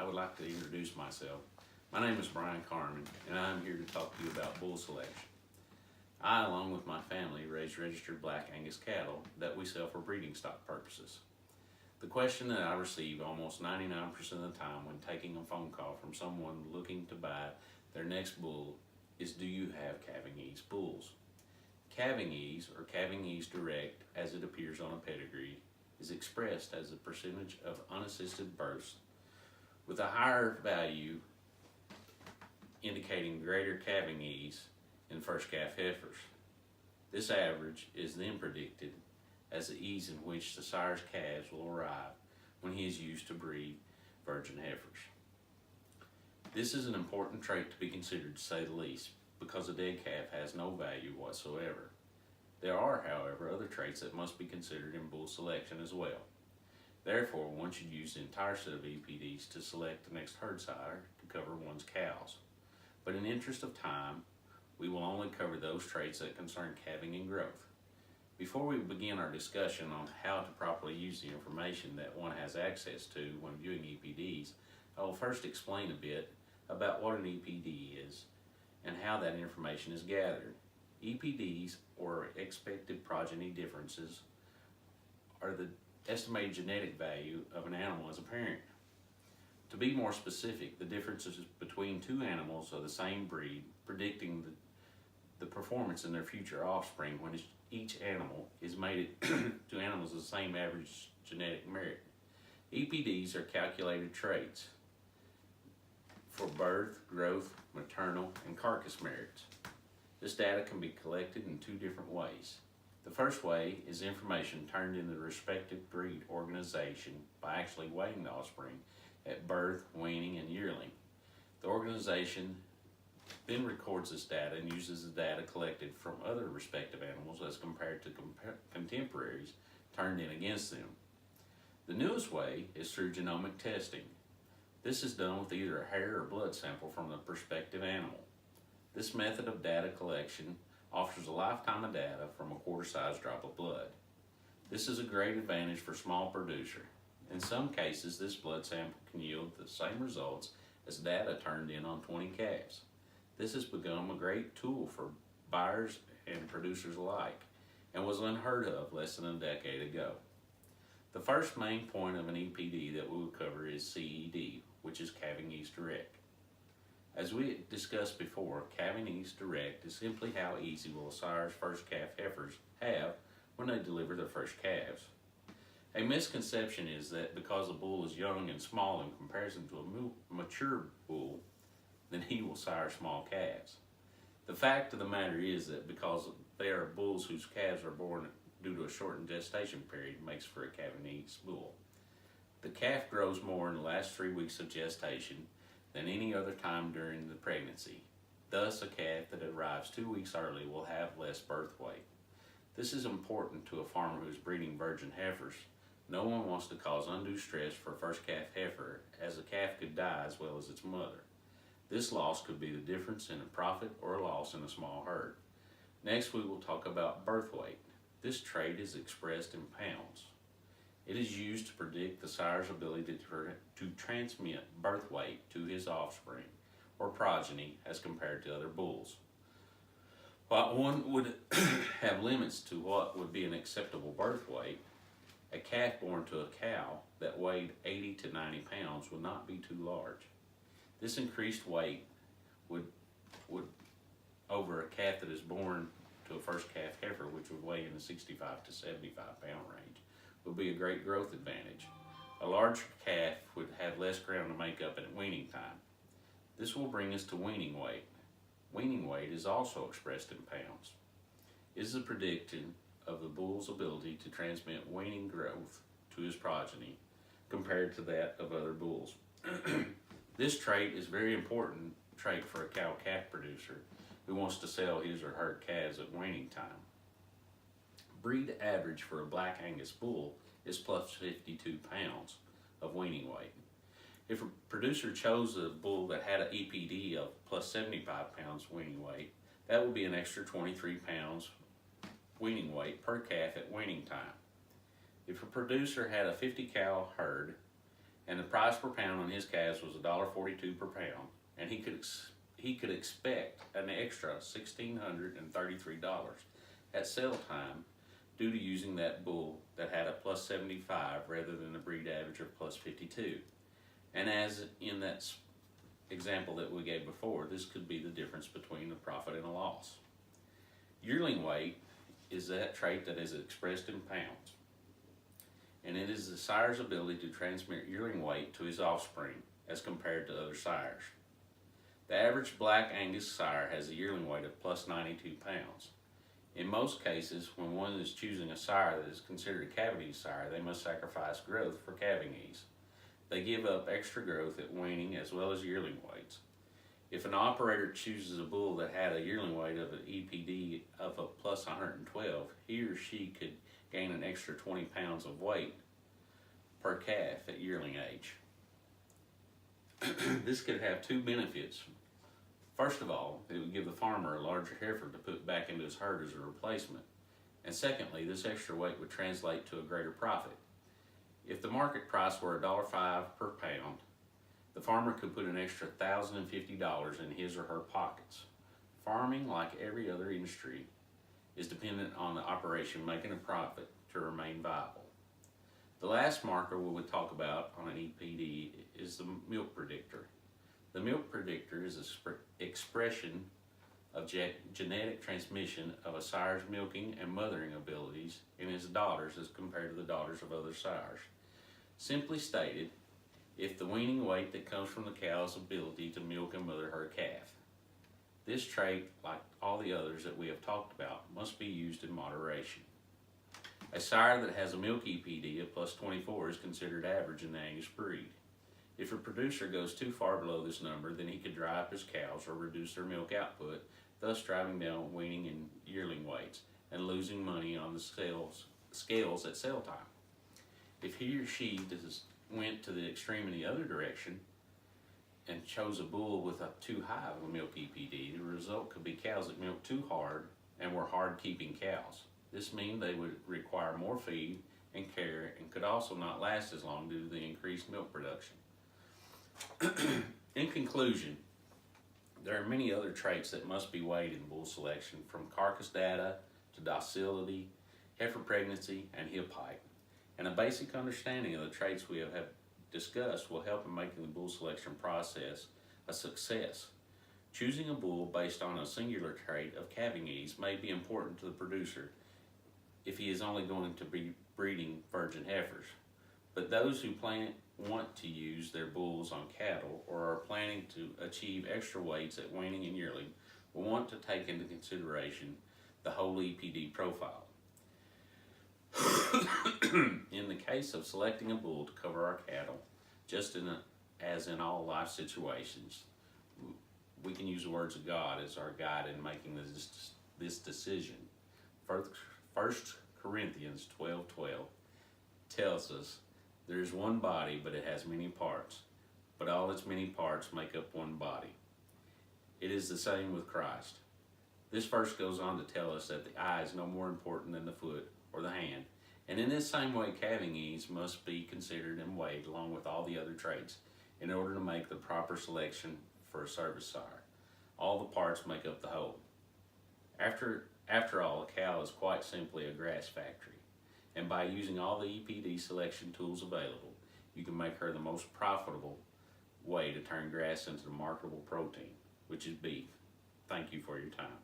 I would like to introduce myself. My name is Brian Carmen, and I'm here to talk to you about bull selection. I, along with my family, raise registered Black Angus cattle that we sell for breeding stock purposes. The question that I receive almost 99% of the time when taking a phone call from someone looking to buy their next bull is, do you have calving ease bulls? Calving ease, or calving ease direct as it appears on a pedigree, is expressed as a percentage of unassisted births with a higher value indicating greater calving ease in first calf heifers. This average is then predicted as the ease in which the sire's calves will arrive when he is used to breed virgin heifers. This is an important trait to be considered, to say the least, because a dead calf has no value whatsoever. There are, however, other traits that must be considered in bull selection as well. Therefore, one should use the entire set of EPDs to select the next herd sire to cover one's cows. But in interest of time, we will only cover those traits that concern calving and growth. Before we begin our discussion on how to properly use the information that one has access to when viewing EPDs, I will first explain a bit about what an EPD is and how that information is gathered. EPDs, or expected progeny differences, are the estimated genetic value of an animal as a parent. To be more specific, the differences between two animals of the same breed, predicting the performance in their future offspring when each animal is mated to animals of the same average genetic merit. EPDs are calculated traits for birth, growth, maternal, and carcass merits. This data can be collected in two different ways. The first way is information turned into the respective breed organization by actually weighing the offspring at birth, weaning, and yearling. The organization then records this data and uses the data collected from other respective animals as compared to contemporaries turned in against them. The newest way is through genomic testing. This is done with either a hair or blood sample from the prospective animal. This method of data collection offers a lifetime of data from a quarter-sized drop of blood. This is a great advantage for small producer. In some cases, this blood sample can yield the same results as data turned in on 20 calves. This has become a great tool for buyers and producers alike and was unheard of less than a decade ago. The first main point of an EPD that we will cover is CED, which is calving ease direct. As we discussed before, calving ease direct is simply how easy will a sire's first calf heifers have when they deliver their first calves. A misconception is that because a bull is young and small in comparison to a mature bull, then he will sire small calves. The fact of the matter is that because they are bulls whose calves are born due to a shortened gestation period makes for a calving ease bull. The calf grows more in the last 3 weeks of gestation than any other time during the pregnancy. Thus, a calf that arrives 2 weeks early will have less birth weight. This is important to a farmer who is breeding virgin heifers. No one wants to cause undue stress for a first calf heifer, as a calf could die as well as its mother. This loss could be the difference in a profit or a loss in a small herd. Next, we will talk about birth weight. This trait is expressed in pounds. It is used to predict the sire's ability to transmit birth weight to his offspring or progeny as compared to other bulls. While one would have limits to what would be an acceptable birth weight, a calf born to a cow that weighed 80 to 90 pounds would not be too large. This increased weight would over a calf that is born to a first calf heifer, which would weigh in the 65 to 75 pound range, would be a great growth advantage. A larger calf would have less ground to make up at weaning time. This will bring us to weaning weight. Weaning weight is also expressed in pounds. It is a prediction of the bull's ability to transmit weaning growth to his progeny compared to that of other bulls. This trait is very important trait for a cow-calf producer who wants to sell his or her calves at weaning time. Breed average for a Black Angus bull is plus 52 pounds of weaning weight. If a producer chose a bull that had an EPD of plus 75 pounds weaning weight, that would be an extra 23 pounds weaning weight per calf at weaning time. If a producer had a 50 cow herd and the price per pound on his calves was $1.42 per pound, and he could expect an extra $1,633 at sale time due to using that bull that had a plus 75 rather than the breed average of plus 52. And as in that example that we gave before, this could be the difference between a profit and a loss. Yearling weight is that trait that is expressed in pounds, and it is the sire's ability to transmit yearling weight to his offspring as compared to other sires. The average Black Angus sire has a yearling weight of plus 92 pounds. In most cases, when one is choosing a sire that is considered a calving ease sire, they must sacrifice growth for calving ease. They give up extra growth at weaning as well as yearling weights. If an operator chooses a bull that had a yearling weight of an EPD of a plus 112, he or she could gain an extra 20 pounds of weight per calf at yearling age. This could have two benefits. First of all, it would give the farmer a larger heifer to put back into his herd as a replacement. And secondly, this extra weight would translate to a greater profit. If the market price were $1.05 per pound, the farmer could put an extra $1,050 in his or her pockets. Farming, like every other industry, is dependent on the operation making a profit to remain viable. The last marker we would talk about on an EPD is the milk predictor. The milk predictor is an expression of genetic transmission of a sire's milking and mothering abilities in his daughters as compared to the daughters of other sires. Simply stated, if the weaning weight that comes from the cow's ability to milk and mother her calf. This trait, like all the others that we have talked about, must be used in moderation. A sire that has a milk EPD of plus 24 is considered average in the Angus breed. If a producer goes too far below this number, then he could dry up his cows or reduce their milk output, thus driving down weaning and yearling weights and losing money on the scales at sale time. If he or she went to the extreme in the other direction and chose a bull with a too high of a milk EPD, the result could be cows that milked too hard and were hard keeping cows. This means they would require more feed and care and could also not last as long due to the increased milk production. In conclusion, there are many other traits that must be weighed in bull selection, from carcass data to docility, heifer pregnancy, and hip height. And a basic understanding of the traits we have discussed will help in making the bull selection process a success. Choosing a bull based on a singular trait of calving ease may be important to the producer if he is only going to be breeding virgin heifers. But those who want to use their bulls on cattle or are planning to achieve extra weights at weaning and yearling will want to take into consideration the whole EPD profile. In the case of selecting a bull to cover our cattle, as in all life situations, we can use the words of God as our guide in making this decision. 1 Corinthians 12:12 tells us, there is one body, but it has many parts, but all its many parts make up one body. It is the same with Christ. This verse goes on to tell us that the eye is no more important than the foot or the hand, and in this same way calving ease must be considered and weighed along with all the other traits in order to make the proper selection for a service sire. All the parts make up the whole. After all, a cow is quite simply a grass factory, and by using all the EPD selection tools available, you can make her the most profitable way to turn grass into the marketable protein, which is beef. Thank you for your time.